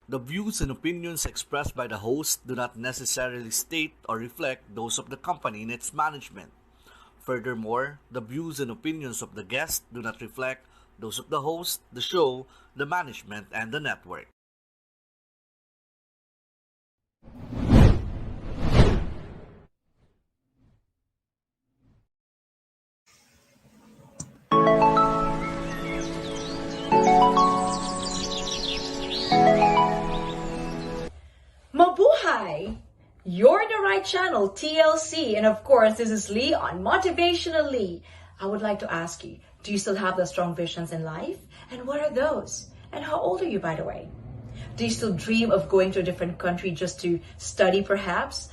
The views and opinions expressed by the host do not necessarily state or reflect those of the company and its management. Furthermore, the views and opinions of the guest do not reflect those of the host, the show, the management, and the network. Mabuhay! You're in the right channel, TLC. And of course, this is Lee on Motivationalee. I would like to ask you, do you still have the strong visions in life? And what are those? And how old are you, by the way? Do you still dream of going to a different country just to study, perhaps?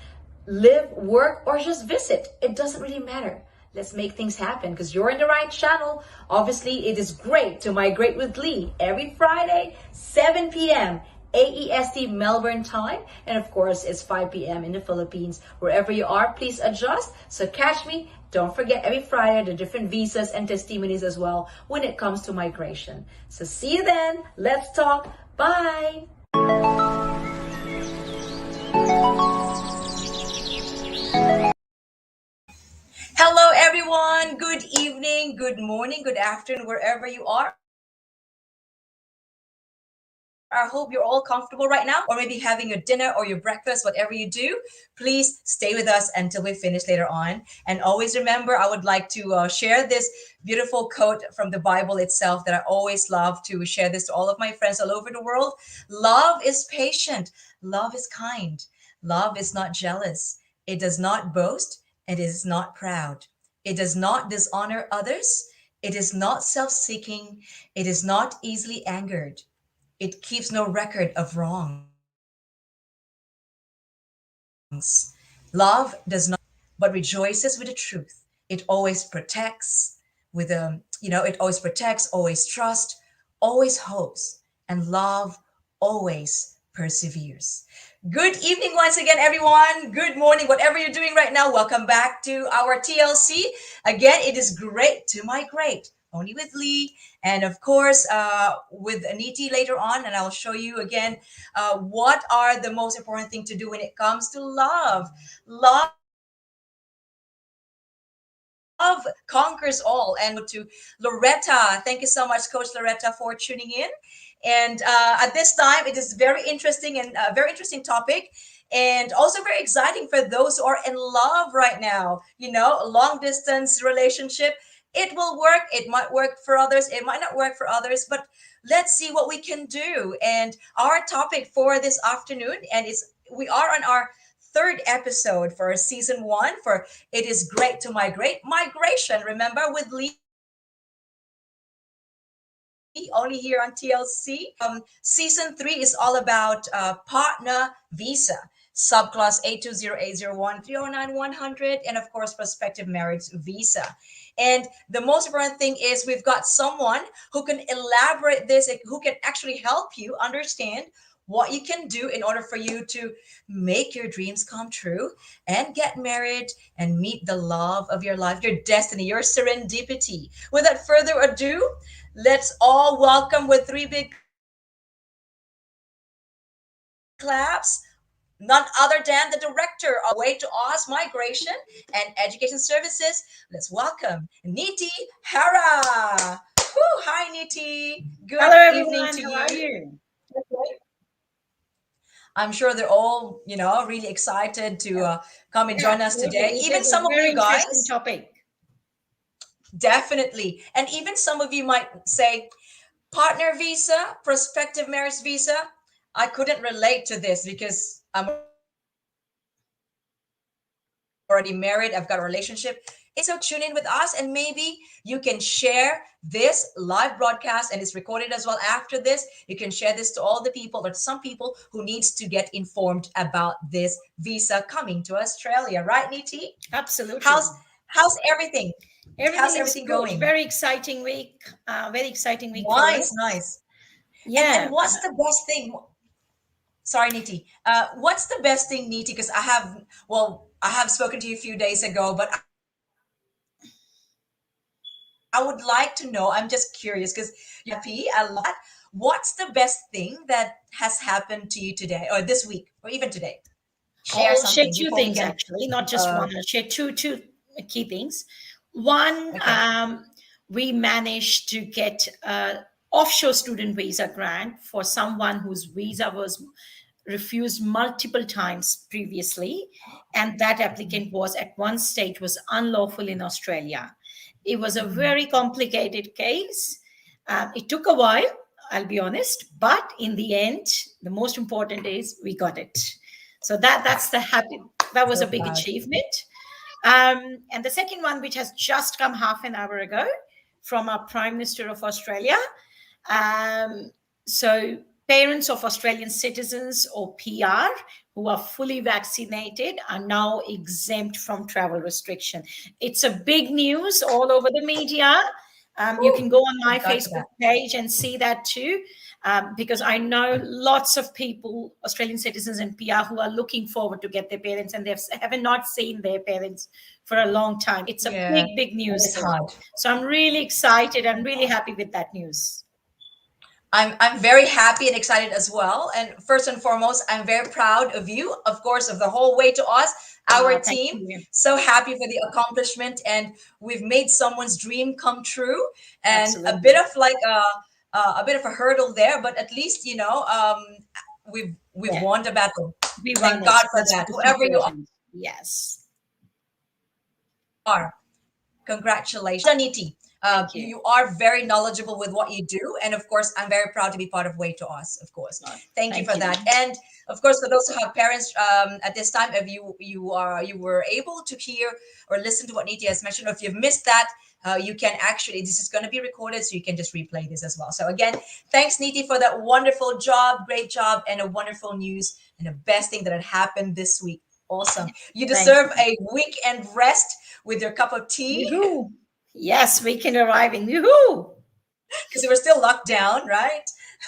Live, work, or just visit? It doesn't really matter. Let's make things happen because you're in the right channel. Obviously, it is great to migrate with Lee every Friday, 7 p.m. AEST Melbourne time. And of course, it's 5 p.m. in the Philippines. Wherever you are, please adjust. So catch me. Don't forget every Friday the different visas and testimonies as well when it comes to migration. So see you then. Let's talk. Bye. Hello, everyone. Good evening, good morning, good afternoon, wherever you are. I hope you're all comfortable right now, or maybe having your dinner or your breakfast, whatever you do. Please stay with us until we finish later on. And always remember, I would like to share this beautiful quote from the Bible itself that I always love to share this to all of my friends all over the world. Love is patient, love is kind, love is not jealous, it does not boast, it is not proud, it does not dishonor others, it is not self seeking, it is not easily angered. It keeps no record of wrongs. Love does not, but rejoices with the truth. It always protects with it always protects, always trusts, always hopes, and love always perseveres. Good evening once again, everyone. Good morning, whatever you're doing right now. Welcome back to our TLC. Again, it is great to migrate. Only with Lee, and of course with Aniti later on, and I'll show you again what are the most important thing to do when it comes to love. Love conquers all. And to Loretta, thank you so much, Coach Loretta, for tuning in. And at this time, it is very interesting and a very interesting topic. And also very exciting for those who are in love right now. You know, a long distance relationship. It will work. It might work for others. It might not work for others. But let's see what we can do. And our topic for this afternoon, and it's we are on our third episode for season one for It Is Great to Migrate. Migration, remember, with Lee, only here on TLC. Season three is all about partner visa, subclass 820801309 and of course, prospective marriage visa. And the most important thing is we've got someone who can elaborate this, who can actually help you understand what you can do in order for you to make your dreams come true and get married and meet the love of your life, your destiny, your serendipity. Without further ado, let's all welcome with three big claps none other than the director of Way to Oz Migration and Education Services. Let's welcome Niti Hara. Woo, hi, Niti. Hello, Good evening everyone. to How are you. you? I'm sure they're all, really excited to come and Yeah, join us today. absolutely. It Even is a some of very you interesting guys, topic. definitely. And even some of you might say, partner visa, prospective marriage visa. I couldn't relate to this because I'm already married, I've got a relationship. So tune in with us and maybe you can share this live broadcast and it's recorded as well after this. You can share this to all the people or some people who needs to get informed about this visa coming to Australia. Right, Niti? Absolutely. How's how's everything? How's Everything is everything good. going? Very exciting week. Very exciting week for Nice, us. nice. And Yeah. what's the best thing? Sorry, Niti. What's the best thing, Niti? Because I have spoken to you a few days ago, but I would like to know, I'm just curious because you're happy a lot. What's the best thing that has happened to you today or this week or even today? Share I'll share something two before we things can. actually, not just Uh, one. I'll share two key things. One, okay. we managed to get a offshore student visa grant for someone whose visa was refused multiple times previously, and that applicant was at one stage was unlawful in Australia. It was a Mhm. very complicated case. It took a while, I'll be honest, but in the end, the most important is we got it. So that's the happy. That was So a big proud. achievement. And the second one, which has just come half an hour ago from our Prime Minister of Australia. Um, so, parents of Australian citizens or PR who are fully vaccinated are now exempt from travel restriction. It's a big news all over the media. You can Woo, go on my thank God for Facebook that. page and see that too, because I know lots of people, Australian citizens and PR, who are looking forward to get their parents, and they haven't not seen their parents for a long time. It's a Yeah, big that news is there. hard. So I'm really excited. I'm really happy with that news. I'm very happy and excited as well. And first and foremost, I'm very proud of you, of course, of the whole way to us, our Thank team. you. So happy for the accomplishment, and we've made someone's dream come true. And a bit Absolutely. of like a bit of a hurdle there, but at least we've Yeah, won the battle. we won Thank it. God for That's that. most Whoever you important. Yes. are. Congratulations, Aniti. Thank you. You are very knowledgeable with what you do, and of course, I'm very proud to be part of Way to Us. Of course, thank you Thank for you. that. And of course, for those who have parents at this time, if you were able to hear or listen to what Niti has mentioned, or if you've missed that, you can actually, this is going to be recorded, so you can just replay this as well. So again, thanks Niti for that wonderful job, great job, and a wonderful news, and the best thing that had happened this week. Awesome. You Thank deserve you. a weekend rest with your cup of tea Yoo-hoo. Yes, we can arrive in yoo-hoo. because we're still locked down, right?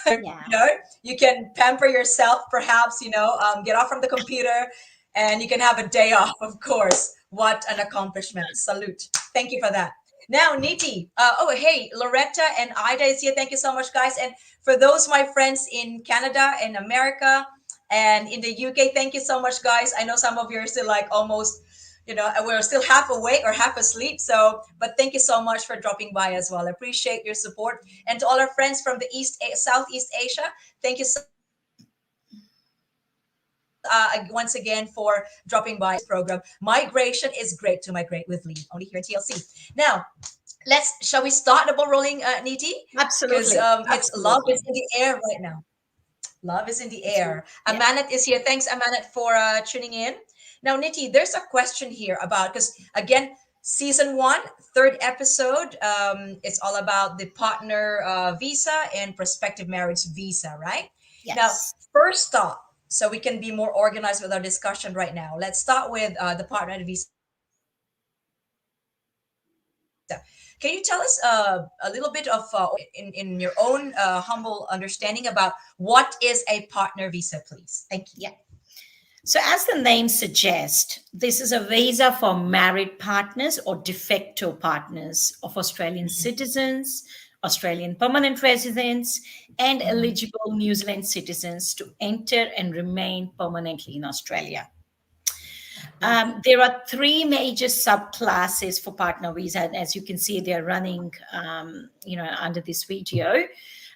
Yeah. You know, you can pamper yourself, perhaps, get off from the computer and you can have a day off, of course. What an accomplishment. Salute. Thank you for that. Now, Niti. Oh, hey, Loretta and Ida is here. Thank you so much, guys. And for those, my friends in Canada and America and in the UK, thank you so much, guys. I know some of you are still like almost we're still half awake or half asleep, so but thank you so much for dropping by as well. I appreciate your support. And to all our friends from the Southeast Asia, thank you so once again for dropping by this program. Migration is great to migrate with Lee, only here in TLC. Now, shall we start the ball rolling, Niti? Because Absolutely. it's love is Absolutely. in the air right now. Love is in the Absolutely. air. Yeah. Amanat is here. Thanks, Amanat, for tuning in. Now, Niti, there's a question here about, because again, season one, third episode, it's all about the partner visa and prospective marriage visa, right? Now, Yes. first stop, so we can be more organized with our discussion right now. Let's start with the partner visa. Can you tell us a little bit of, in your own humble understanding, about what is a partner visa, please? Thank you. Yeah. So, as the name suggests, this is a visa for married partners or de facto partners of Australian Mhm, citizens, Australian permanent residents, and mhm, eligible New Zealand citizens to enter and remain permanently in Australia. mhm. There are three major subclasses for partner visa, and as you can see, they're running, under this video.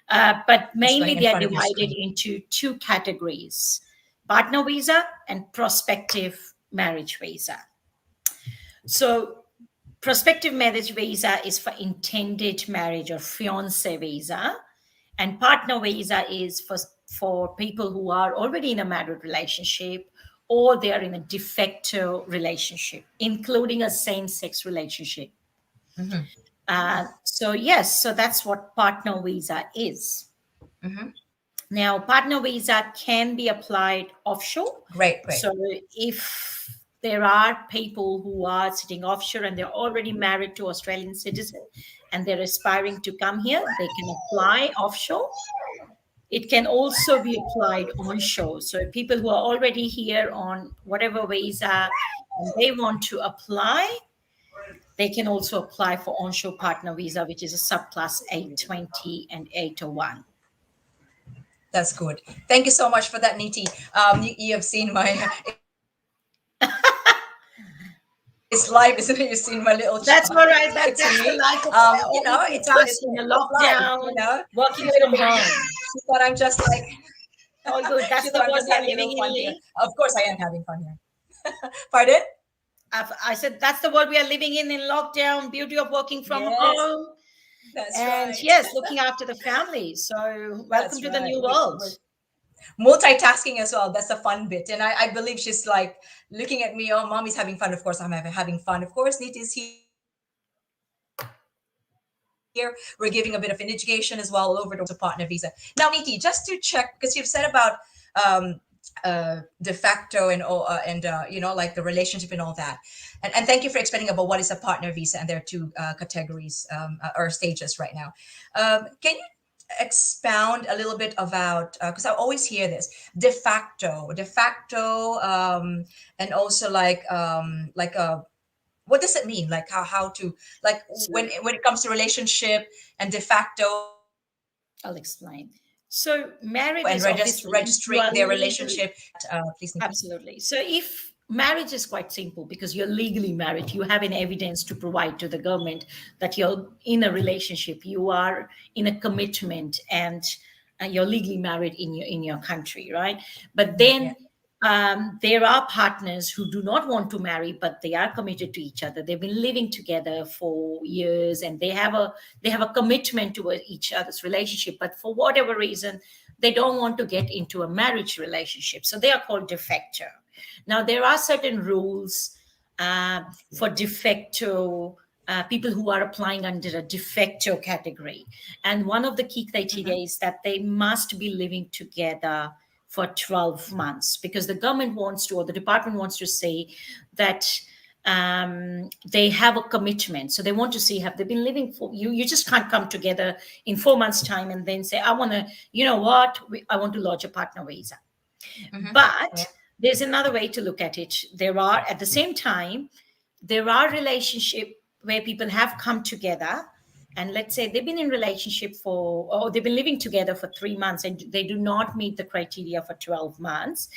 But It's mainly, running in they are front of your divided screen. into two categories: partner visa and prospective marriage visa. So, prospective marriage visa is for intended marriage or fiance visa, and partner visa is for people who are already in a married relationship or they are in a de facto relationship, including a same-sex relationship. Mhm, So yes, so that's what partner visa is. mhm. Now, partner visa can be applied offshore. Great, great. So if there are people who are sitting offshore and they're already married to Australian citizen and they're aspiring to come here, they can apply offshore. It can also be applied onshore. So people who are already here on whatever visa and they want to apply, they can also apply for onshore partner visa, which is a subclass 820 and 801. That's good. Thank you so much for that, Niti. You have seen my it's live, isn't it? You've seen my little That's all right. it's That's the me. life of You know, all it's of good. us in a It's live. lockdown, You know, working from home. she thought I'm just like All good. she That's thought the I'm world just we are having a living little in, fun here. Lee. Of course, I am having fun here. Pardon? I said that's the world we are living in lockdown. Beauty of working from Yes, home, that's and right. yes, looking after the family. So welcome That's to the right. new world. We're multitasking as well. That's the fun bit. And I believe she's like looking at me. Oh, mommy's having fun. Of course, I'm having fun. Of course, Niti is here. We're giving a bit of an education as well over to partner visa. Now, Niti, just to check, because you've said about de facto and all, you know, like the relationship and all that. And thank you for explaining about what is a partner visa, and there are two categories or stages right now. Can you expound a little bit about, because I always hear this de facto, and also like a what does it mean? Like how to like So when it comes to relationship and de facto I'll explain. So marriage and is obviously you registering are their legally. relationship. Please, Nikki. Absolutely. So if marriage is quite simple because you're legally married, you have an evidence to provide to the government that you're in a relationship, you are in a commitment, and you're legally married in your country, right? But Yeah. then there are partners who do not want to marry, but they are committed to each other. They've been living together for years, and they have a commitment to each other's relationship. But for whatever reason, they don't want to get into a marriage relationship, so they are called de facto. Now there are certain rules uh, for de facto. People who are applying under a de facto category. And one of the key criteria Mhm. is that they must be living together for 12 months because the government wants to, or the department wants to say that they have a commitment. So they want to see, have they been living for you? You just can't come together in 4 months' time and then say, I want to, you know what, I want to lodge a partner visa. Mhm. But Yeah. there's another way to look at it. There are, at the same time, there are relationships where people have come together, and let's say they've been in relationship for, or they've been living together for 3 months and they do not meet the criteria for 12 months.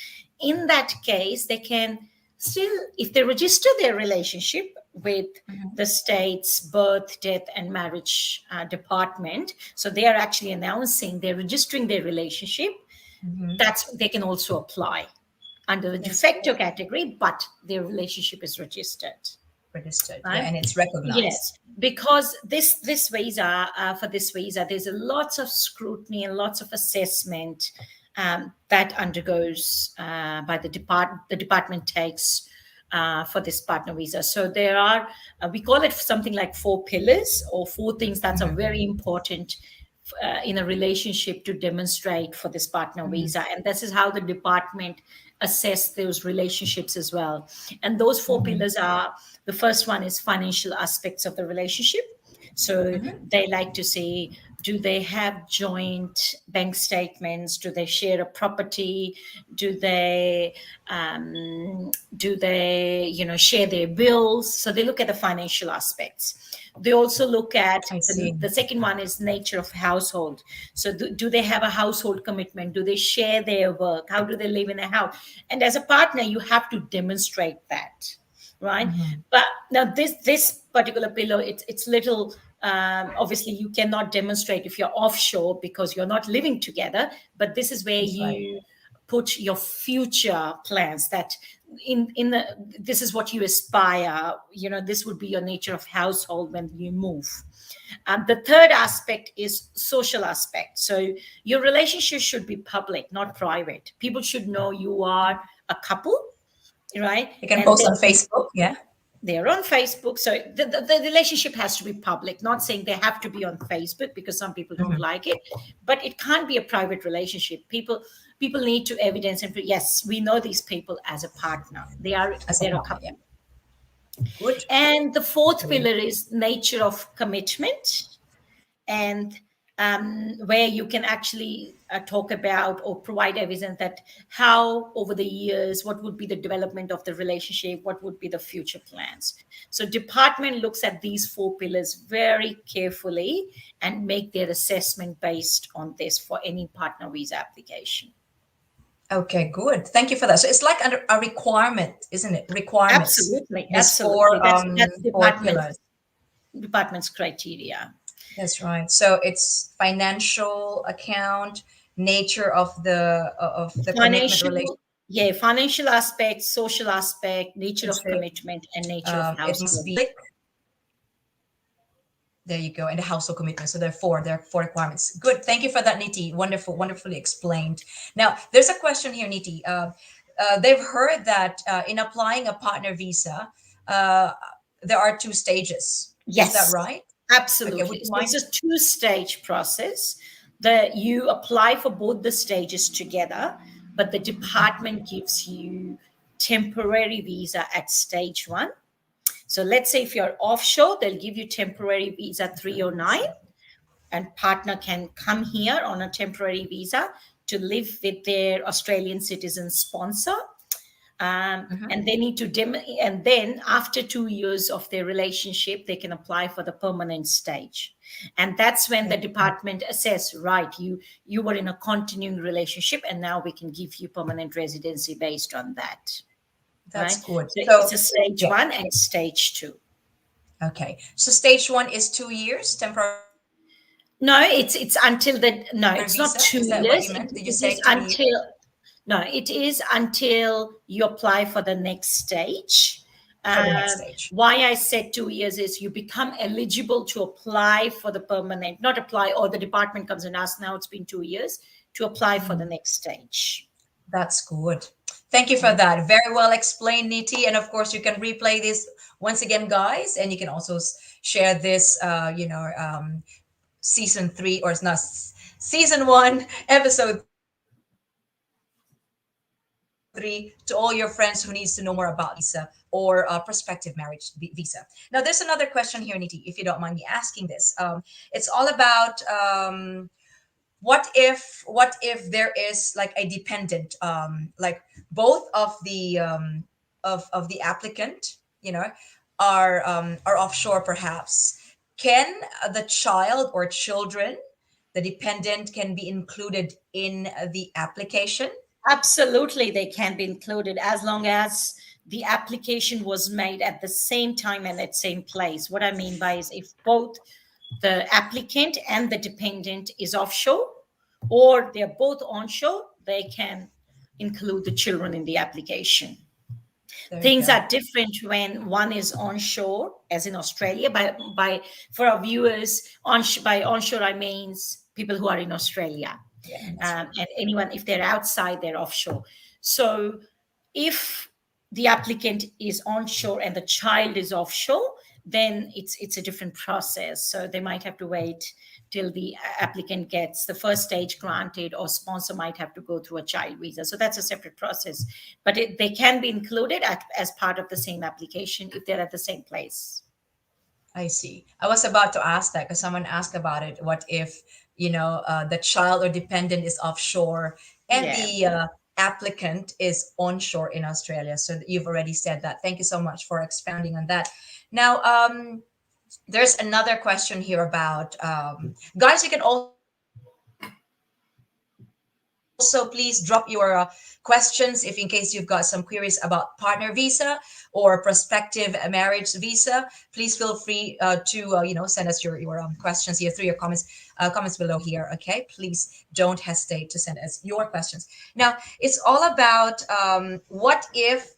In that case, they can still, if they register their relationship with Mhm. the state's birth, death, and marriage department, so they are actually announcing they're registering their relationship, Mhm. that's they can also apply under the de That's facto category, but their relationship is registered. registered. Yeah, Right? and it's recognized. Yes, because this visa, for this visa, there's a lots of scrutiny and lots of assessment that undergoes by the department takes for this partner visa. So there are we call it something like 4 pillars or 4 things that are Mhm. very important in a relationship to demonstrate for this partner Mhm. visa, and this is how the department assess those relationships as well. And those 4 Mhm. pillars are, the first one is financial aspects of the relationship. So Mhm. they like to say, do they have joint bank statements? Do they share a property? Do they share their bills? So they look at the financial aspects. They also look at I see. the second one is nature of household. So do they have a household commitment? Do they share their work? How do they live in a house? And as a partner, you have to demonstrate that, right? Mhm. But now this particular pillar, it's little obviously you cannot demonstrate if you're offshore because you're not living together. But this is where That's right. you put your future plans, that in the this is what you aspire, this would be your nature of household when you move. The third aspect is social aspect. So your relationship should be public, not private. People should know you are a couple, right? You can And post then on Facebook. Yeah. they're on Facebook. So the relationship has to be public, not saying they have to be on Facebook because some people don't Mhm. like it, but it can't be a private relationship. People need to evidence and yes, we know these people as a partner. As a They're a partner. Yeah. couple. Good. And the fourth Very pillar is nature of commitment. And where you can actually talk about or provide evidence that how over the years, what would be the development of the relationship, what would be the future plans. So department looks at these four pillars very carefully and make their assessment based on this for any partner visa application. Okay, good. Thank you for that. So it's like a requirement, isn't it? Requirements. Absolutely, These absolutely. That's four pillars. department's criteria. That's right. So it's financial account, nature of the commitment relation. Financial, yeah, financial aspect, social aspect, nature of commitment, and nature of It must household. be there you go, and the household commitment. So there are four requirements. Good. Thank you for that, Niti. Wonderful, wonderfully explained. Now, there's a question here, Niti. They've heard that in applying a partner visa, uh, there are two stages. Is that Yes, right? Okay. Would absolutely. you So mind? it's a two-stage process. That you apply for both the stages together, but the department gives you temporary visa at stage one. So let's say if you're offshore, they'll give you temporary visa 309, and partner can come here on a temporary visa to live with their Australian citizen sponsor. And they need to and then after 2 years of their relationship, they can apply for the permanent stage. And that's when the department assess, right, you were in a continuing relationship and now we can give you permanent residency based on that. That's Right? good. So So it's a stage yeah. one and stage two. Okay. So stage one is 2 years temporary No, it's until the no, it's not visa. two Is that what years. you meant? Did you It say is 2 years? until no, it is until you apply for the next stage. For the next stage. Why I said 2 years is you become eligible to apply for the permanent, not apply, or the department comes and asks, now it's been 2 years, to apply for the next stage. That's good. Thank you for that. Very well explained, Niti. And of course, you can replay this once again, guys, and you can also share this, season three, or it's not season one, episode 3 to all your friends who needs to know more about visa or prospective marriage visa. Now, there's another question here, Niti, if you don't mind me asking this. It's all about what if there is like a dependent, like both of the of the applicant, are offshore perhaps. Can the child or children, the dependent, can be included in the application? Absolutely, they can be included as long as the application was made at the same time and at same place. What I mean by is if both the applicant and the dependent is offshore or they're both onshore, they can include the children in the application. There you Things go. are different when one is onshore, as in Australia. By for our viewers, by onshore I means people who are in Australia, Yeah, and anyone if they're outside, they're offshore. So if the applicant is onshore and the child is offshore, then it's a different process. So they might have to wait till the applicant gets the first stage granted, or sponsor might have to go through a child visa. So that's a separate process. But they can be included as part of the same application if they're at the same place. I see. I was about to ask that because someone asked about it. What if, the child or dependent is offshore and Yeah. the applicant is onshore in Australia? So you've already said that. Thank you so much for expounding on that. Now, there's another question here about, guys, you can also please drop your questions if in case you've got some queries about partner visa or prospective marriage visa. Please feel free to send us your questions here through your comments below here. Okay, please don't hesitate to send us your questions. Now, it's all about what if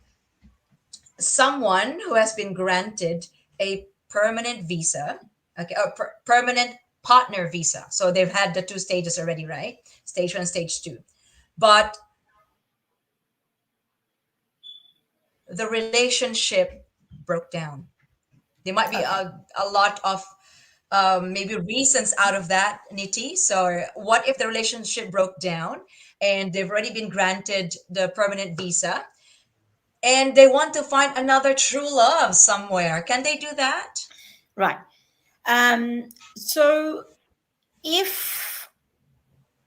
someone who has been granted a permanent visa, okay, a permanent partner visa. So they've had the two stages already, right? Stage one, stage two. But the relationship broke down. There might be Okay. a lot of maybe reasons out of that, Niti. So what if the relationship broke down and they've already been granted the permanent visa and they want to find another true love somewhere? Can they do that? Right. So if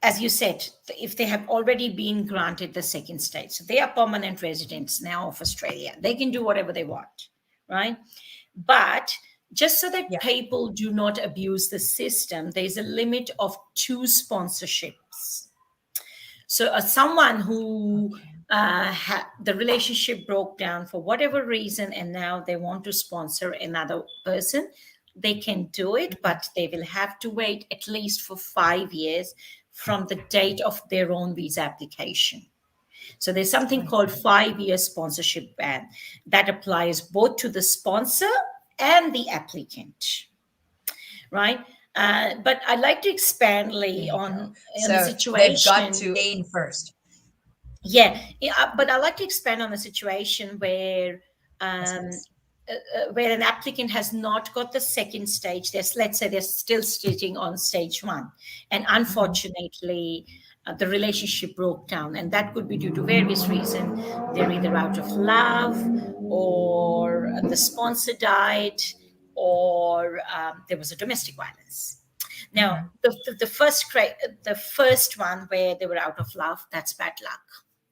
as you said, if they have already been granted the second stage, so they are permanent residents now of Australia, they can do whatever they want, right? But just so that Yeah. people do not abuse the system, there's a limit of 2 sponsorships. So, someone who Okay. the relationship broke down for whatever reason, and now they want to sponsor another person, they can do it, Mhm. but they will have to wait at least for 5 years from the date of their own visa application. So there's something I called see. 5 year sponsorship ban that applies both to the sponsor and the applicant, right? But I'd like to expand, There Lee, you go. on the So they've got situation. to gain first. Yeah, yeah, but I'd like to expand on the situation Yes, um, please. where an applicant has not got the second stage. Let's say they're still sitting on stage one, and Hmm. unfortunately, the relationship broke down, and that could be due to various reasons. They're either out of love, or the sponsor died, or there was a domestic violence. Now, Hmm. the first one where they were out of love, that's bad luck.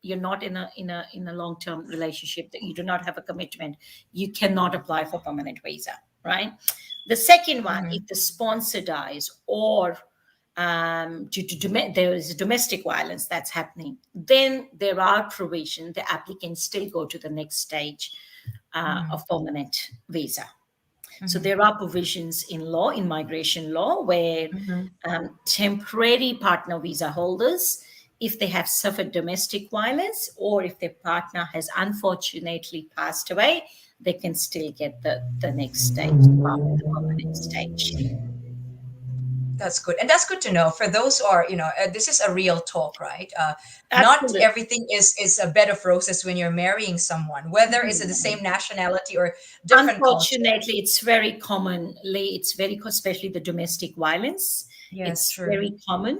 You're not in a long-term relationship, that you do not have a commitment, you cannot apply for permanent visa, right? The second one, Hmm. if the sponsor dies, or due to there is domestic violence that's happening, then there are provisions, the applicants still go to the next stage Hmm. of permanent visa. So Hmm. there are provisions in law, in migration law, where Hmm. temporary partner visa holders, if they have suffered domestic violence, or if their partner has unfortunately passed away, they can still get the next stage, the permanent stage. That's good. And that's good to know for those who are, this is a real talk, right? Not Absolutely. everything is a bed of roses when you're marrying someone, whether it's the same nationality or different culture. Unfortunately, it's very commonly, it's very, especially the domestic violence, Yes, it's true. very common.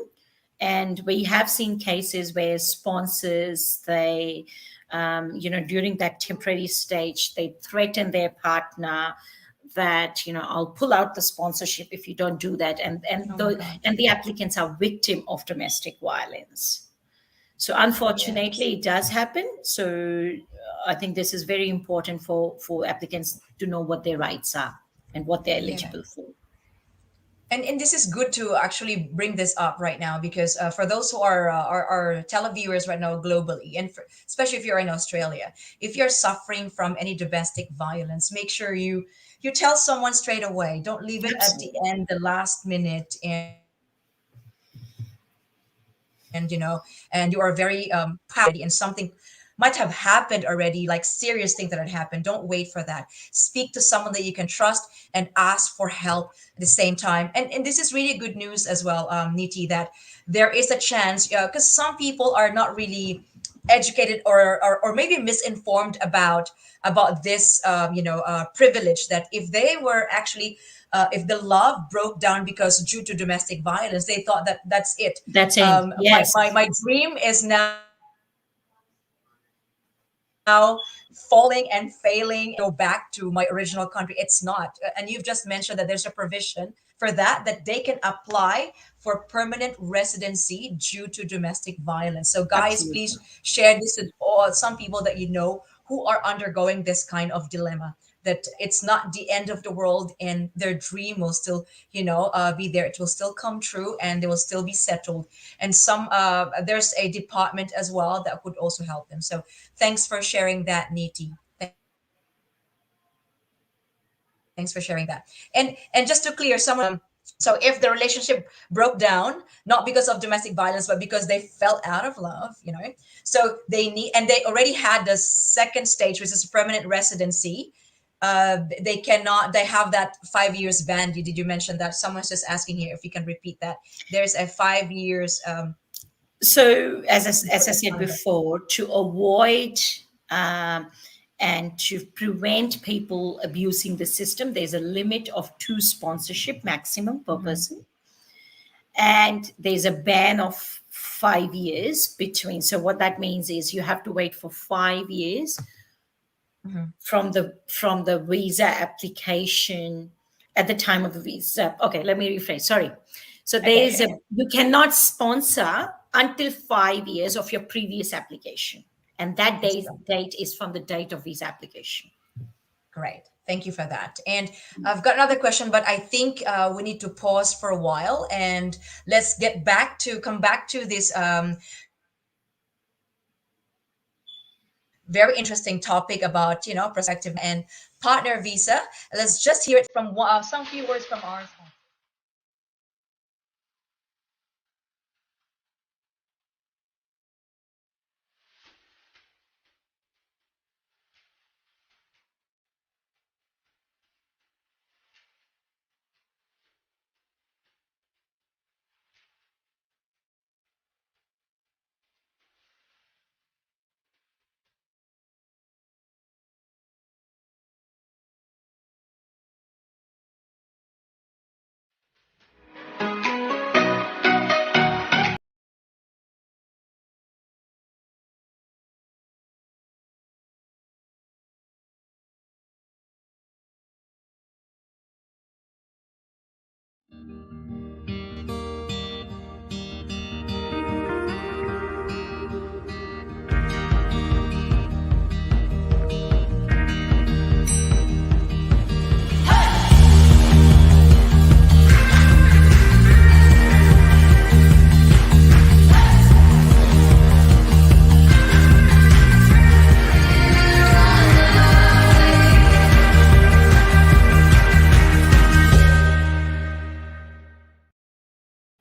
And we have seen cases where sponsors, they, during that temporary stage, they threaten their partner that, I'll pull out the sponsorship if you don't do that. Oh my God. And the applicants are victim of domestic violence. So Yes. unfortunately, it does happen. So I think this is very important for applicants to know what their rights are and what they're Yeah. eligible for. And this is good to actually bring this up right now because for those who are televiewers right now globally, and especially if you're in Australia, if you're suffering from any domestic violence, make sure you tell someone straight away. Don't leave it at the Absolutely. end, the last minute, and you are very already, and something might have happened already, like serious things that had happened. Don't wait for that. Speak to someone that you can trust and ask for help at the same time. And this is really good news as well, Niti, that there is a chance, because some people are not really educated, or maybe misinformed about this privilege, that if they were actually if the love broke down because due to domestic violence, they thought that that's it. That's it. Yes. My dream is now falling and failing, go back to my original country. It's not. And you've just mentioned that there's a provision for that they can apply for permanent residency due to domestic violence. So guys, please Absolutely. share this with all, some people that you know who are undergoing this kind of dilemma, that it's not the end of the world, and their dream will still be there. It will still come true, and they will still be settled. And there's a department as well that could also help them. So thanks for sharing that, Niti. Thanks for sharing that. And just to clear, someone might be asking, so if the relationship broke down, not because of domestic violence, but because they fell out of love, so they already had the second stage, which is permanent residency. They have that 5 years ban. Did you mention that? Someone's just asking here if you can repeat that. There's a 5 years. So, as I Important said on that. before, to avoid um, and to prevent people abusing the system, there's a limit of 2 sponsorship maximum per Mhm. person, and there's a ban of 5 years between. So what that means is you have to wait for 5 years Mhm. from the visa application, at the time of the visa. Okay, let me rephrase. Sorry. So there is you cannot sponsor until 5 years of your previous application. And that date is from the date of visa application. Great. Thank you for that. And I've got another question, but I think we need to pause for a while and let's come back to this very interesting topic about, prospective and partner visa. Let's just hear it from some few words from our sponsor.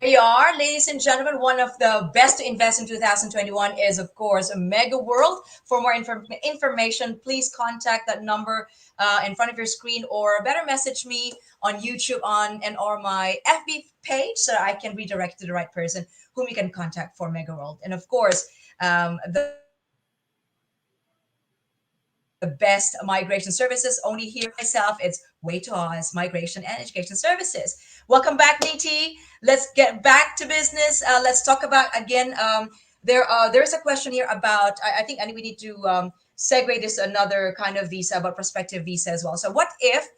We are, ladies and gentlemen, one of the best to invest in 2021 is, of course, Mega World. For more information, please contact that number in front of your screen, or better message me on YouTube or my FB page so I can redirect to the right person whom you can contact for Mega World. And of course, the best migration services only here myself. It's Way to Oz Migration and Education Services. Welcome back, Niti. Let's get back to business. Let's talk about again. There is a question here about. I think we need to segue this to another kind of visa, about prospective visa as well. So what if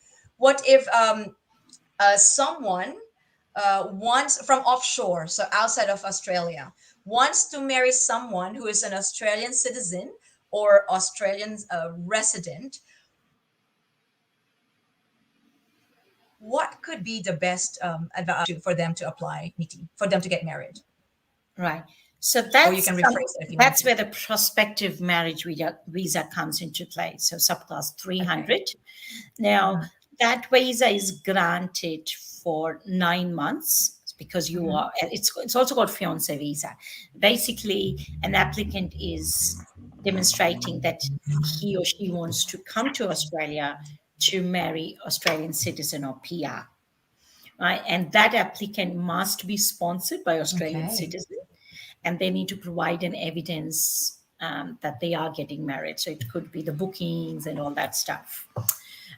someone wants from offshore, so outside of Australia, wants to marry someone who is an Australian citizen or Australian resident? What could be the best advantage for them to apply, Niti, for them to get married? Right. So Or you can rephrase it if you want that's to. where the prospective marriage visa comes into play. So subclass 300. Now, that visa is granted for 9 months because you are, it's also called fiancé visa. Basically, an applicant is demonstrating that he or she wants to come to Australia to marry Australian citizen or PR. Right? And that applicant must be sponsored by Australian citizen, and they need to provide an evidence that they are getting married. So it could be the bookings and all that stuff.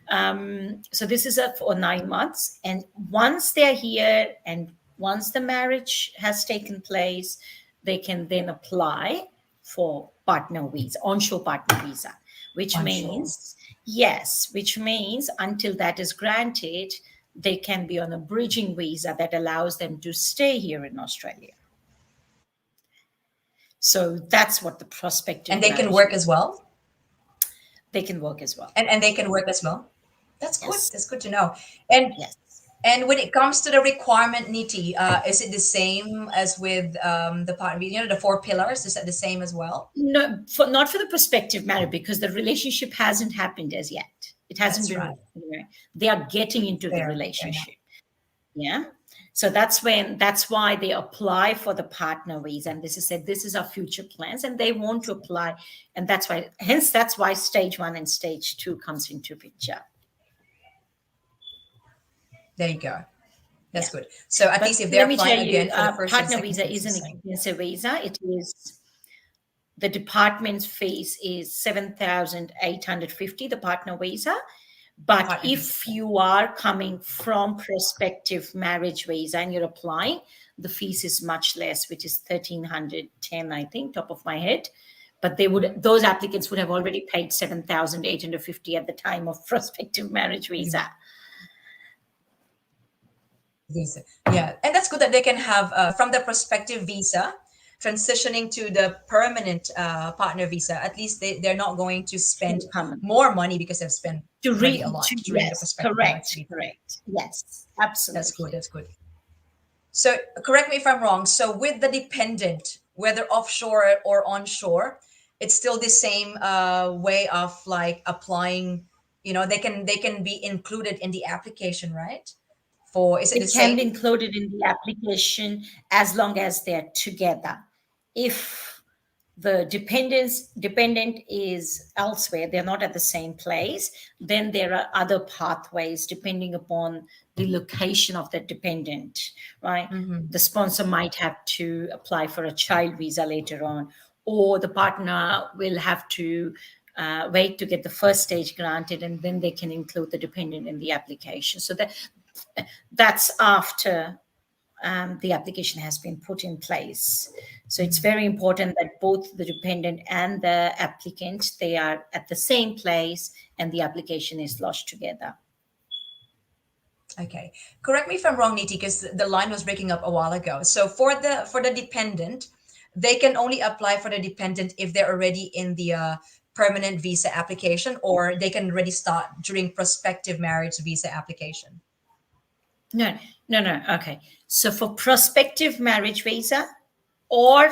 So this is for 9 months. And once they're here and once the marriage has taken place, they can then apply for partner visa, onshore partner visa, which means until that is granted, they can be on a bridging visa that allows them to stay here in Australia. So that's what the prospective. And they can work as well? They can work as well. And they can work as well? That's good. Yes. That's good to know. And when it comes to the requirement, Niti, is it the same as with the partner, the 4 pillars? Is that the same as well? No, not for the prospective marriage, because the relationship hasn't happened as yet. It hasn't been. Right. They are getting into the relationship. Yeah. So that's why they apply for the partner visa. And this is our future plans, and they want to apply. And that's why stage 1 and stage 2 comes into picture. There you go. That's good. So at least if they're applying again for the first partner visa is an expensive visa. It is, the department's fees is 7,850, the partner visa. But if you are coming from prospective marriage visa and you're applying, the fees is much less, which is 1,310, I think, top of my head. But those applicants would have already paid 7,850 at the time of prospective marriage visa. visa. Yeah, and that's good that they can have from the prospective visa transitioning to the permanent partner visa. At least they're not going to spend Income. more money because they've spent To already a read, lot to, during the yes, prospective marriage correct, visa. correct. Yes, That's good. absolutely. That's good. So correct me if I'm wrong. So with the dependent, whether offshore or onshore, it's still the same way of like applying. They can be included in the application, right? For is it the It can be same? included in the application as long as they're together. If the dependent is elsewhere, they're not at the same place, then there are other pathways depending upon the location of the dependent, right? Mm-hmm. The sponsor might have to apply for a child visa later on, or the partner will have to wait to get the first stage granted, and then they can include the dependent in the application. So that's after the application has been put in place. So it's very important that both the dependent and the applicant, they are at the same place and the application is lodged together. Okay. Correct me if I'm wrong, Niti, because the line was breaking up a while ago. So for the dependent, they can only apply for the dependent if they're already in the permanent visa application, or they can already start during prospective marriage visa application. No, no, no. Okay. So for prospective marriage visa or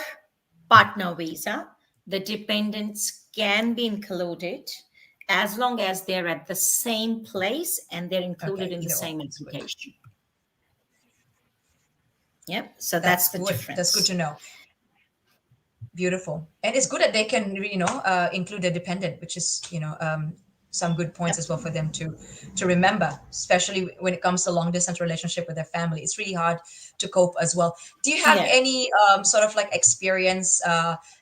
partner visa, the dependents can be included as long as they're at the same place and they're included Okay, in the either or. same That's good. application. Yep. So that's That's the good. That's good difference. to know. Beautiful. And it's good that they can, include a dependent, which is, some good points as well for them to remember, especially when it comes to long distance relationship with their family. It's really hard to cope as well. Do you have Yeah. any sort of like experience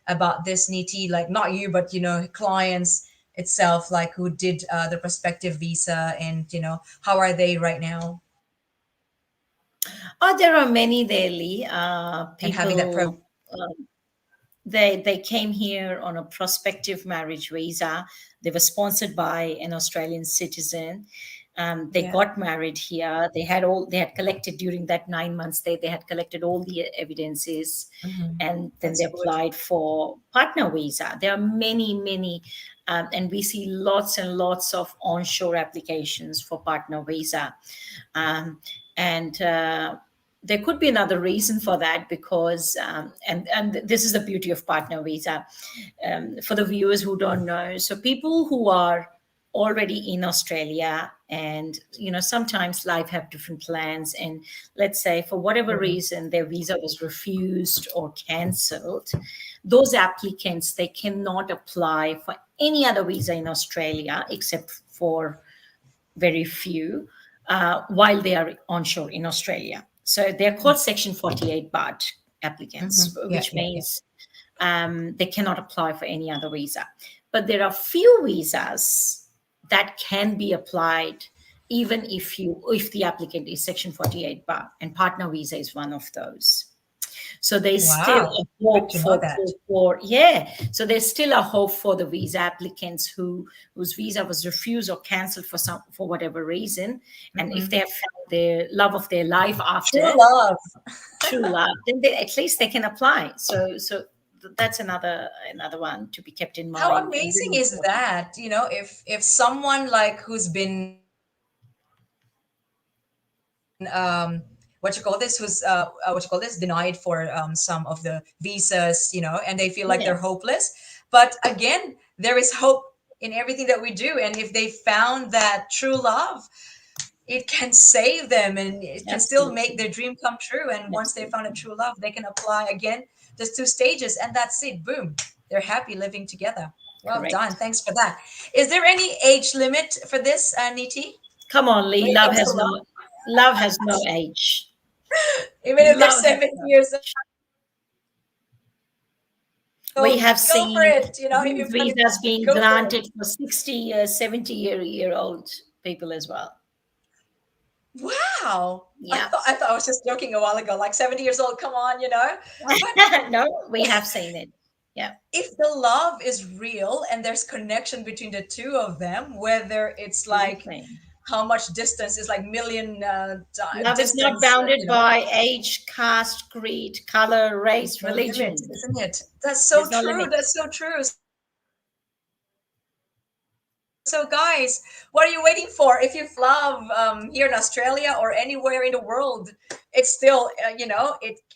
about this, Niti? Like not you, but clients itself, like who did the prospective visa, and how are they right now Oh, there are many daily and having that program? people. They came here on a prospective marriage visa. They were sponsored by an Australian citizen. They Yeah, got married here. They had collected during that 9 months. They had collected all the evidences, hmm, and then that's they good. applied for partner visa. There are many, many, and we see lots and lots of onshore applications for partner visa. Um, and there could be another reason for that because and this is the beauty of partner visa, for the viewers who don't know. So people who are already in Australia, and sometimes life have different plans, and let's say for whatever Absolutely. reason their visa was refused or cancelled, those applicants, they cannot apply for any other visa in Australia except for very few, while they are onshore in Australia. So they're called Section 48 BART Hmm. applicants, Yeah, which yeah, yeah. means they cannot apply for any other visa. But there are few visas that can be applied even if the applicant is Section 48 BART, and partner visa is one of those. So there's still Wow. a Good hope to know that. for yeah. So there's still a hope for the visa applicants whose visa was refused or cancelled for whatever reason, and if Hmm. they have found the love of their life True after love. true love, then at least they can apply. That's another one to be kept in How mind and amazing really is important. that? If someone like who's been what you call this, who's what you call this, denied for some of the visas, and they feel like they're Yes, hopeless. But again, there is hope in everything that we do, and if they found that true love, it can save them and it can still make absolutely, their dream come true. And once they found a absolutely, true love, they can apply again. There's two stages, and that's it. Boom. They're happy living together. Well done. correct. Thanks for that. Is there any age limit for this, Niti, Come on, when Lee. it comes to love? Love has no age. Even if they're Love has 70 no years We old, have go for seen it. If you these find it, visas being go for it. granted for 60 years, 70-year-old people as well. Wow. I Yeah. thought I thought I was just joking a while ago, like 70 years old, come on. But No, we have seen it. Yeah. if the love is real and there's connection between the two of them, whether it's like Absolutely. how much distance is like million Love is not distance, bounded by age, caste, creed, color, there's race, no limit, religion. isn't it? That's so There's no true. limit. That's so true. So, guys, what are you waiting for? If you love here in Australia or anywhere in the world, it's still,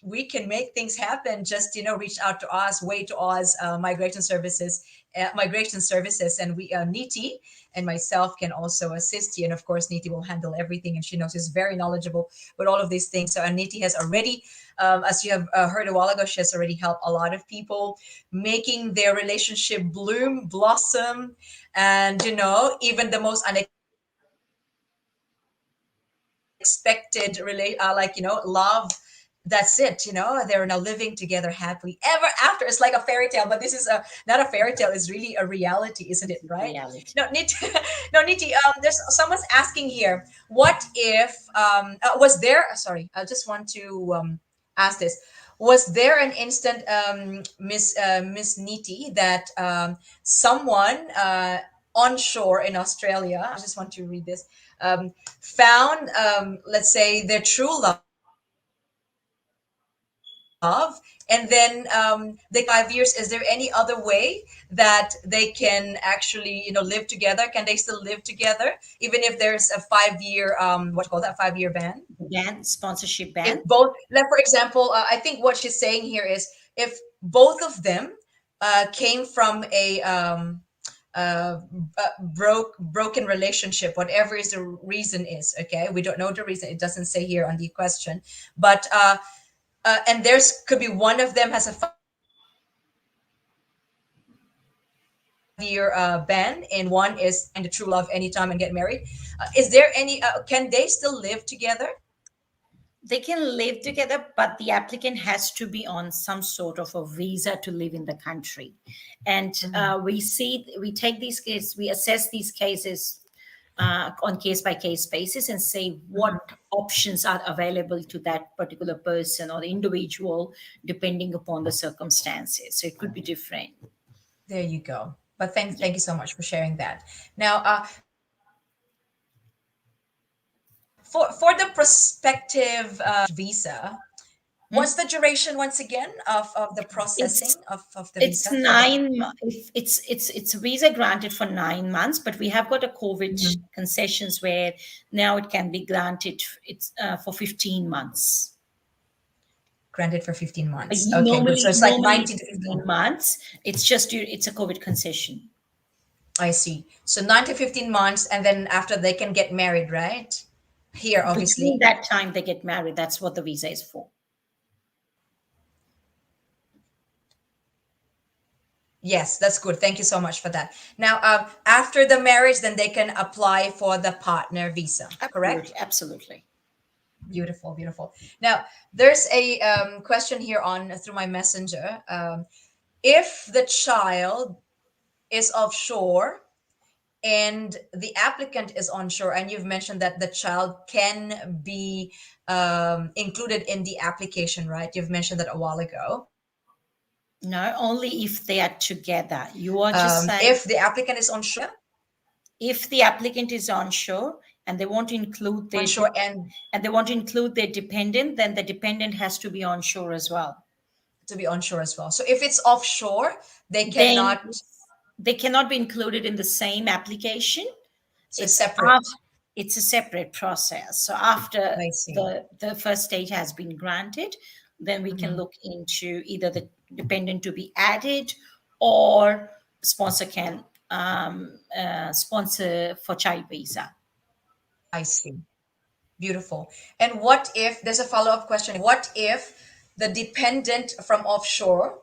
we can make things happen. Just, reach out to us, way to us, migration services, and Niti and myself can also assist you. And of course, Niti will handle everything, and she knows she's very knowledgeable with all of these things. So, and Niti has already, as you have heard a while ago, she has already helped a lot of people making their relationship bloom, blossom, and even the most unexpected love, that's it. They're now living together happily ever after. It's like a fairy tale, but this is not a fairy tale, it's really a reality, isn't it? Right? Reality. No, Niti, no, Niti, there's someone's asking here, what if was there sorry, I just want to ask this. Was there an instant, Miss Niti, that someone onshore in Australia, I just want to read this, found, let's say, their true love, and then they 5 years? Is there any other way that they can actually, live together? Can they still live together even if there's a 5 year, what you call that, 5 year ban? Ban, sponsorship If ban. both, like for example, I think what she's saying here is, if both of them came from a broken relationship, whatever is the reason is, okay, we don't know the reason, it doesn't say here on the question, but and there's could be one of them has a 5 year ban, and one is and the true love anytime and get married. Is there any, can they still live together? They can live together, but the applicant has to be on some sort of a visa to live in the country. And we take these cases, we assess these cases on case by case basis and say what options are available to that particular person or the individual depending upon the circumstances. So it could be different. There you go. But thank you so much for sharing that. Now, for the prospective visa, what's the duration once again of the processing of the It's visa for that? 9 it's a visa granted for 9 months, but we have got a COVID concessions where now it can be granted, it's for 15 months. Granted for 15 months. Okay, good. So Normally it's like normally 19 to 15 15. months. It's just it's a COVID concession. I see. So 9 to 15 months, and then after they can get married, right? Here, Between obviously. that time they get married. That's what the visa is for. Yes, that's good. Thank you so much for that. Now, after the marriage, then they can apply for the partner visa, correct? Absolutely, absolutely. Beautiful, beautiful. Now, there's a question here on through my messenger. If the child is offshore and the applicant is onshore, and you've mentioned that the child can be included in the application, right? You've mentioned that a while ago. No, only if they are together. You are just saying If the applicant is onshore, if the applicant is onshore and they want to include their onshore and and they want to include their dependent, then the dependent has to be onshore as well. to be onshore as well. So if it's offshore, they Then cannot. they cannot be included in the same application. So It's separate. it's a separate process. So after I see. the first stage has been granted, then we can look into either the dependent to be added, or sponsor can sponsor for child visa. I see. Beautiful. And what if there's a follow-up question? What if the dependent from offshore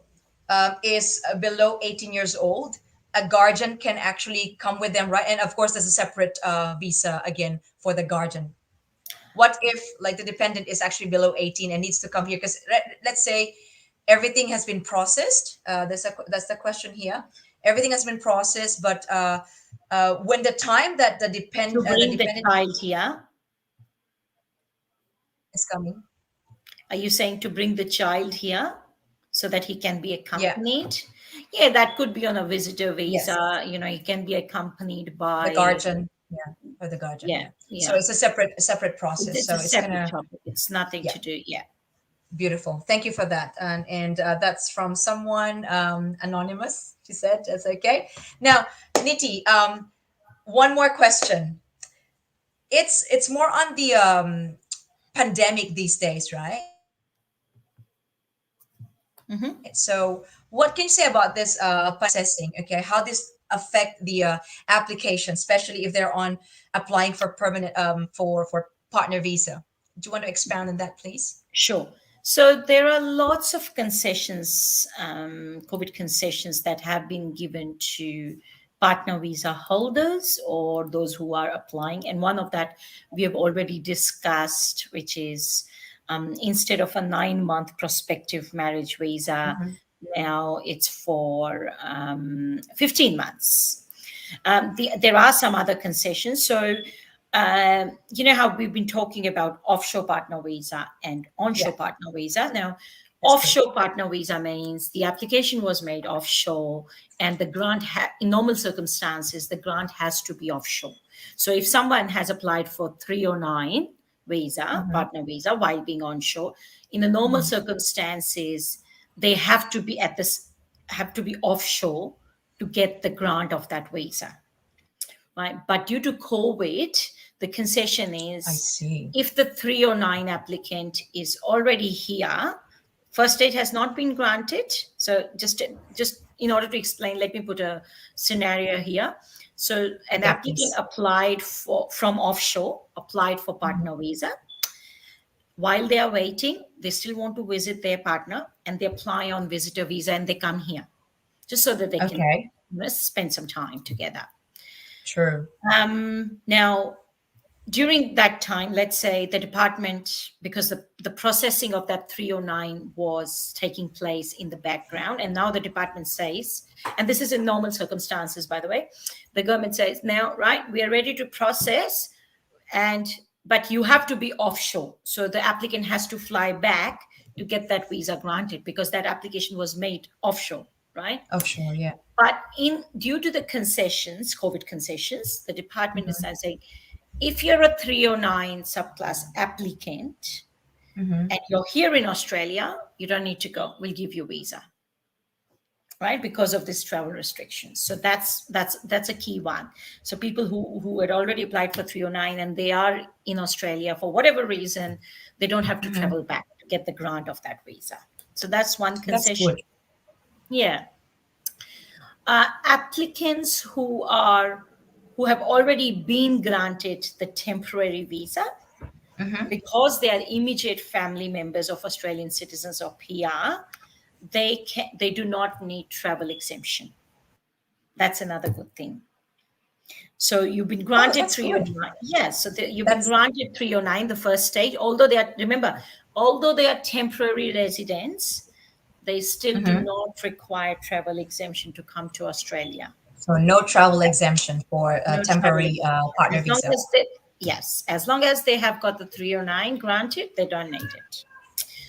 is below 18 years old? A guardian can actually come with them, right? And of course, there's a separate visa again for the guardian. What if, like, the dependent is actually below 18 and needs to come here? Because let's say everything has been processed. That's the question here. Everything has been processed, but when the time that To the bring the dependent child here. is coming. Are you saying to bring the child here so that he can be Yeah. accompanied? Yeah, that could be on a visitor Yes. visa. He can be accompanied The by guardian. Yeah. for the guardian. Yeah, Yeah. So yeah. it's a separate process. It's So a it's separate gonna, topic. It's nothing yeah, to do. Yeah. beautiful. Thank you for that. And that's from someone anonymous. She said that's okay. Now, Niti, one more question. It's more on the pandemic these days, right? Mm-hmm. So, what can you say about this processing? Okay, how this affect the application, especially if they're on applying for permanent for partner visa? Do you want to expound on that, please? Sure. So there are lots of concessions, COVID concessions that have been given to partner visa holders or those who are applying. And one of that we have already discussed, which is instead of a 9-month prospective marriage visa, Mm-hmm. now it's for 15 months. There are some other concessions. So you know how we've been talking about offshore partner visa and Yeah, onshore partner visa. Now, that's good. offshore partner visa means the application was made offshore, and the grant, in normal circumstances, the grant has to be offshore. So, if someone has applied for 309 visa, Mm-hmm. partner visa, while being onshore, in the normal Mm-hmm. circumstances, they have to be have to be offshore to get the grant of that visa, right? But due to COVID, the concession I is see. if the 309 applicant is already here, first aid has not been granted. So just in order to explain, let me put a scenario here. So an Okay, applicant please. applied for from offshore, applied for Mm-hmm. partner visa. While they are waiting, they still want to visit their partner and they apply on visitor visa and they come here just so that they can, Okay, spend some time together. true. Now, during that time, let's say the department, because the processing of that 309 was taking place in the background, and now the department says, and this is in normal circumstances, by the way, the government says, now, right, we are ready to process, and but you have to be offshore. So the applicant has to fly back to get that visa granted because that application was made offshore, right? Offshore, yeah. But in due to the concessions, COVID concessions, the department is Mm-hmm. saying if you're a 309 subclass applicant Mm-hmm. and you're here in Australia, you don't need to go. We'll give you a visa, right? Because of this travel restrictions. So that's a key one. So people who had already applied for 309 and they are in Australia for whatever reason, they don't have to Mm-hmm. travel back to get the grant of that visa. So that's one That's concession. good. Yeah. Applicants who have already been granted the temporary visa Mm-hmm. because they are immediate family members of Australian citizens or PR, they do not need travel exemption. That's another good thing. So you've been Oh, granted that's good. 309. Yes, so you've been That's granted 309 the first stage. Although they are, remember, although they are temporary residents, they still do mm-hmm. not require travel exemption to come to Australia. So no travel exemption for a No travel temporary exemption. partner As long visa. as they, yes, as long as they have got the 309 granted, they don't need it. So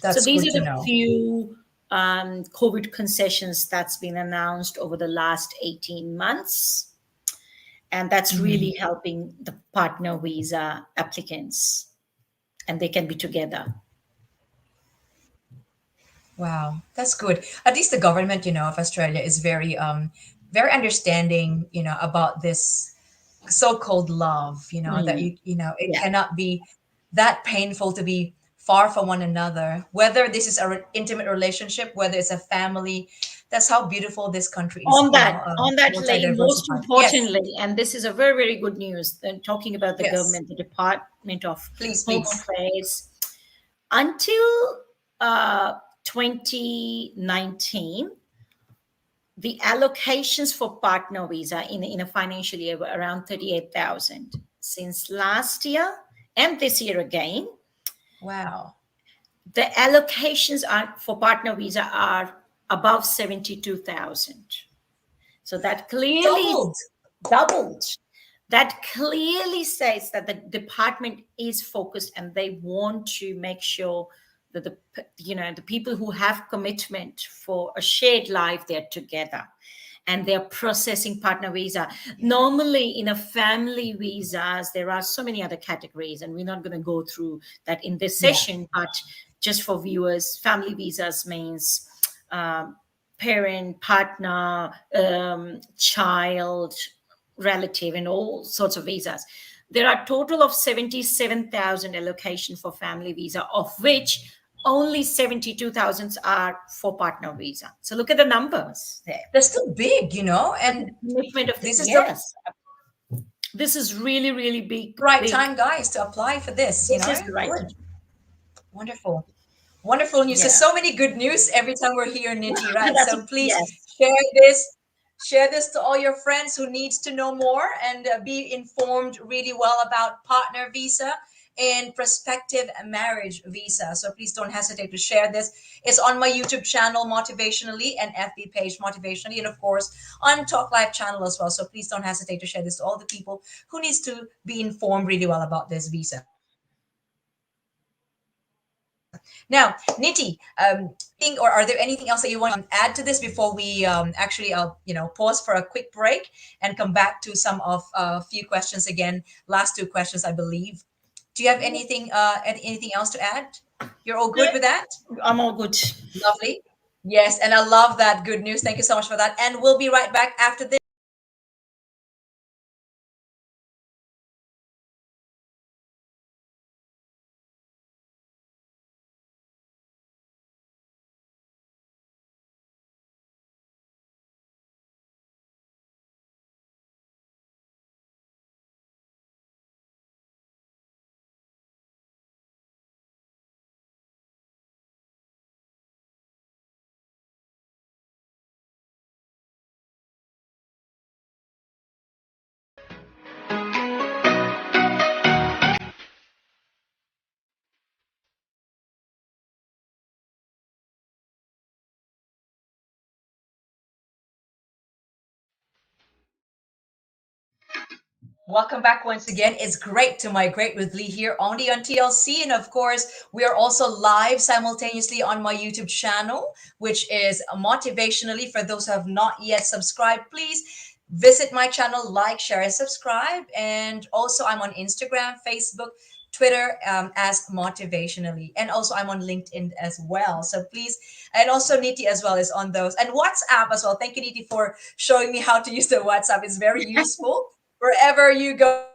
That's these good are to the know. few COVID concessions that's been announced over the last 18 months. And that's Mhm. really helping the partner visa applicants, and they can be together. Wow, that's good. At least the government, of Australia is very understanding, about this so-called love, that Mm, it yeah. cannot be that painful to be far from one another, whether this is a intimate relationship, whether it's a family. That's how beautiful this country is, On that lay, most multi-diversified. Yes, importantly, and this is a very, very good news, talking about the yes, government, the Department of please, Home please. Affairs, until 2019, the allocations for partner visa in a financial year were around 38,000. Since last year and this year again, Wow, the allocations are for partner visa are above 72,000. So that clearly doubled. doubled. That clearly says that the department is focused and they want to make sure that the people who have commitment for a shared life, they're together. and they're processing partner visa. Normally, in a family visas, there are so many other categories, and we're not going to go through that in this Yeah. session. But just for viewers, family visas means parent, partner, child, relative, and all sorts of visas. There are a total of 77,000 allocation for family visa, of which only 72,000 are for partner visa. So look at the numbers there. That's still big, you know, and Commitment of this is the yes, this is really, really big, right big. time, guys, to apply for this, you This know. is the right Good. time. Wonderful. Wonderful news. So, Yeah. so many good news every time we're here, Niti, right? That's So please yes. share this. Share this to all your friends who needs to know more and be informed really well about partner visa and prospective marriage visa. So please don't hesitate to share this. It's on my YouTube channel, Motivationalee, and FB page, Motivationalee, and of course on Talk Live channel as well. So please don't hesitate to share this to all the people who needs to be informed really well about this visa. Now, Niti, think or are there anything else that you want to add to this before we actually pause for a quick break and come back to some of a few questions again, last two questions I believe. Do you have anything else to add? You're all good with that? I'm all good. Lovely. Yes, and I love that good news. Thank you so much for that. And we'll be right back after this. Welcome back once again. It's great to migrate with Lee here only on TLC. And of course, we are also live simultaneously on my YouTube channel, which is Motivationally. For those who have not yet subscribed, please visit my channel, like, share, and subscribe. And also, I'm on Instagram, Facebook, Twitter as Motivationally. And also, I'm on LinkedIn as well. So please, and also Niti as well is on those. And WhatsApp as well. Thank you, Niti, for showing me how to use the WhatsApp. It's very useful wherever you go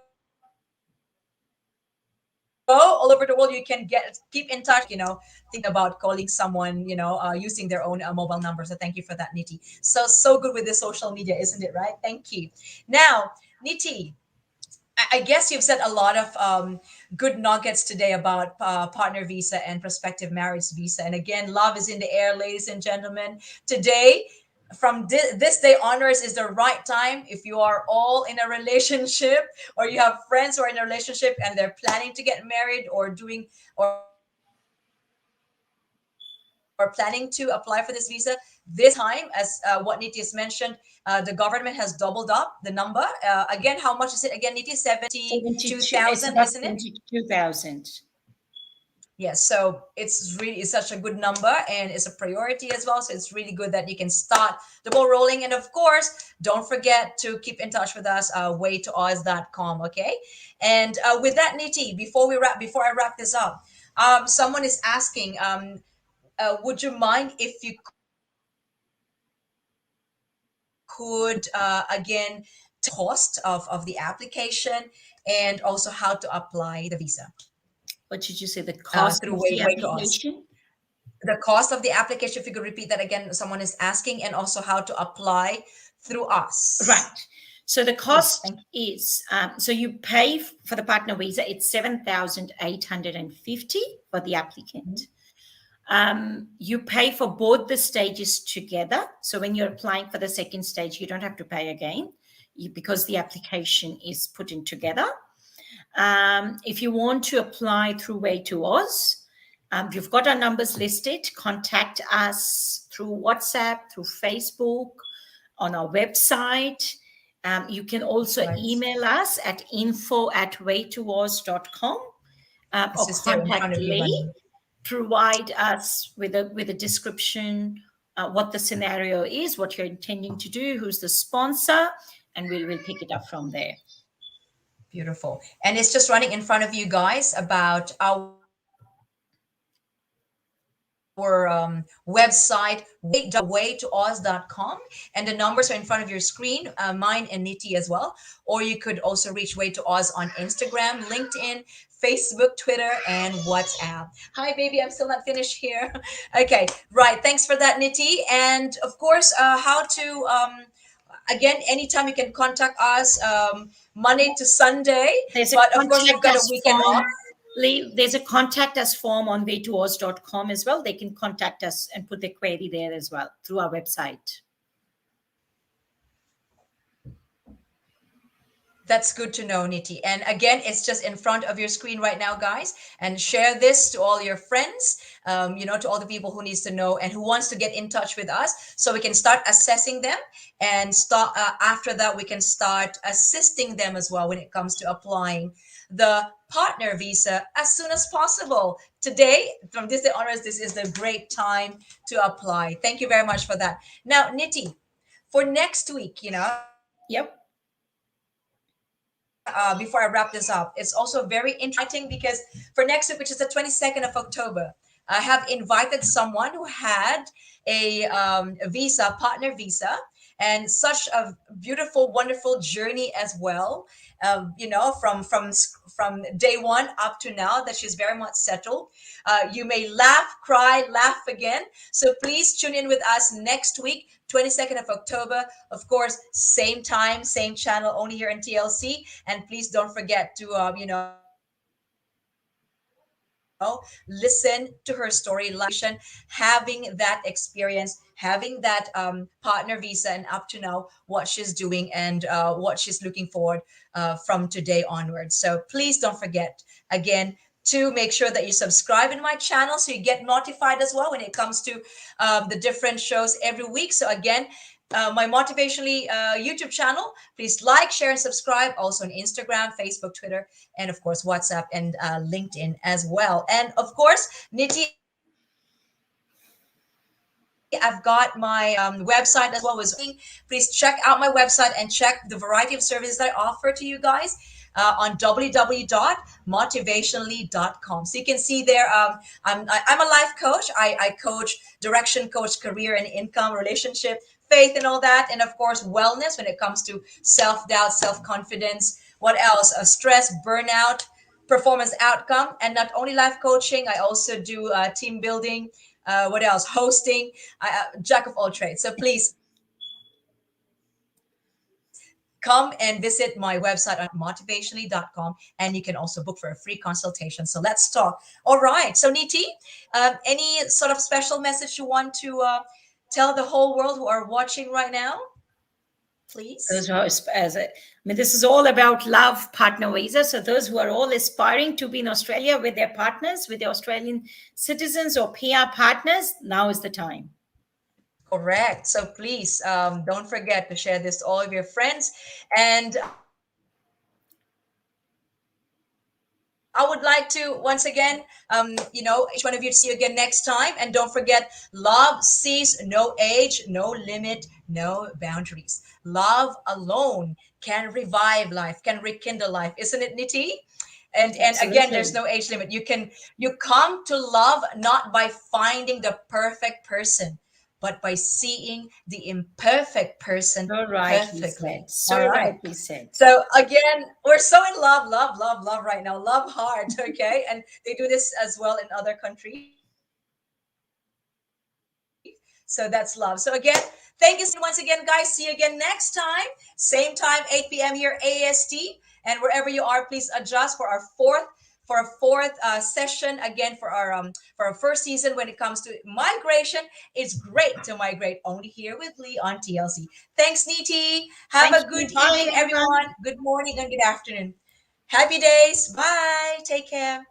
all over the world. You can keep in touch, think about calling someone, using their own mobile number. So thank you for that, Niti. So good with the social media, isn't it? Right? Thank you. Now, Niti, I guess you've said a lot of good nuggets today about partner visa and prospective marriage visa. And again, love is in the air, ladies and gentlemen. Today, from this day onwards, is the right time if you are all in a relationship or you have friends who are in a relationship and they're planning to get married or doing or planning to apply for this visa. This time, as what Niti has mentioned, the government has doubled up the number. Again, how much is it again, Niti? 72. It's 72,000, about isn't it? 72,000. Yes, so it's such a good number and it's a priority as well. So it's really good that you can start the ball rolling. And of course, don't forget to keep in touch with us, waytooz.com. Okay. And with that, Niti, before I wrap this up, someone is asking, would you mind if you could again cost of the application and also how to apply the visa What did you say? The cost through of the way to us? application? The cost of the application, if you could repeat that again, someone is asking, and also how to apply through us. Right. So the Yes, cost thank is so you pay for the partner visa. It's 7,850 for the applicant. You pay for both the stages together. So when you're applying for the second stage, you don't have to pay again because the application is put in together. If you want to apply through Way to Oz, you've got our numbers listed. Contact us through WhatsApp, through Facebook, on our website. You can also Right. email us at info@waytooz.com or This is there in front contact of you, Lee. Bunny. Provide us with a description what the scenario is, what you're intending to do, who's the sponsor, and we'll pick it up from there. Beautiful. And it's just running in front of you guys about our website, way2oz.com. And the numbers are in front of your screen, mine and Niti as well. Or you could also reach Way to Oz on Instagram, LinkedIn, Facebook, Twitter, and WhatsApp. Hi, baby. I'm still not finished here. Okay. Right. Thanks for that, Niti. And of course, how to, again, anytime you can contact us, Monday to Sunday. There's a But of course, we've contact got a us weekend off. form. Lee, there's a contact us form on way2oz.com as well. They can contact us and put their query there as well through our website. That's good to know, Niti. And again, it's just in front of your screen right now, guys. And share this to all your friends, to all the people who needs to know and who wants to get in touch with us, so we can start assessing them, and start after that we can start assisting them as well when it comes to applying the partner visa as soon as possible. Today, from this day onwards, this is the great time to apply. Thank you very much for that. Now, Niti, for next week, Yep. before I wrap this up, it's also very interesting because for next week, which is the 22nd of October, I have invited someone who had a visa, partner visa, and such a beautiful, wonderful journey as well. From day one up to now, that she's very much settled. You may laugh, cry, laugh again. So please tune in with us next week, 22nd of October. Of course, same time, same channel, only here in TLC. And please don't forget to, listen to her story, having that experience, having that partner visa, and up to now what she's doing and what she's looking forward from today onwards. So please don't forget again to make sure that you subscribe in my channel so you get notified as well when it comes to the different shows every week. So again, my Motivationalee YouTube channel. Please like, share, and subscribe. Also on Instagram, Facebook, Twitter, and of course WhatsApp and LinkedIn as well. And of course, Niti, I've got my website as well. Please check out my website and check the variety of services that I offer to you guys on www.motivationalee.com. So you can see there, I'm a life coach. I coach, direction coach, career and income, relationship, faith, and all that. And of course, wellness when it comes to self-doubt, self-confidence. What else? Stress, burnout, performance outcome. And not only life coaching, I also do team building. What else? Hosting, jack of all trades. So please come and visit my website at motivationalee.com, and you can also book for a free consultation. So let's talk. All right. So Niti, any sort of special message you want to tell the whole world who are watching right now? Please. This is all about love, partner visa. So those who are all aspiring to be in Australia with their partners, with their Australian citizens or PR partners, now is the time. Correct. So please don't forget to share this to all of your friends. And I would like to once again, each one of you to see you again next time. And don't forget, love sees no age, no limit, no boundaries. Love alone can revive life, can rekindle life, isn't it, Niti? And again, there's no age limit. You come to love not by finding the perfect person, but by seeing the imperfect person perfectly. So rightly said. So again, we're so in love, love, love, love right now. Love hard, okay? And they do this as well in other countries. So that's love. So again, thank you once again, guys. See you again next time. Same time, 8 p.m. here, AST. And wherever you are, please adjust for our fourth session again for our first season when it comes to migration. It's great to migrate only here with Lee on TLC. Thanks, Niti. Have a good evening, everyone. Good morning and good afternoon. Happy days. Bye. Take care.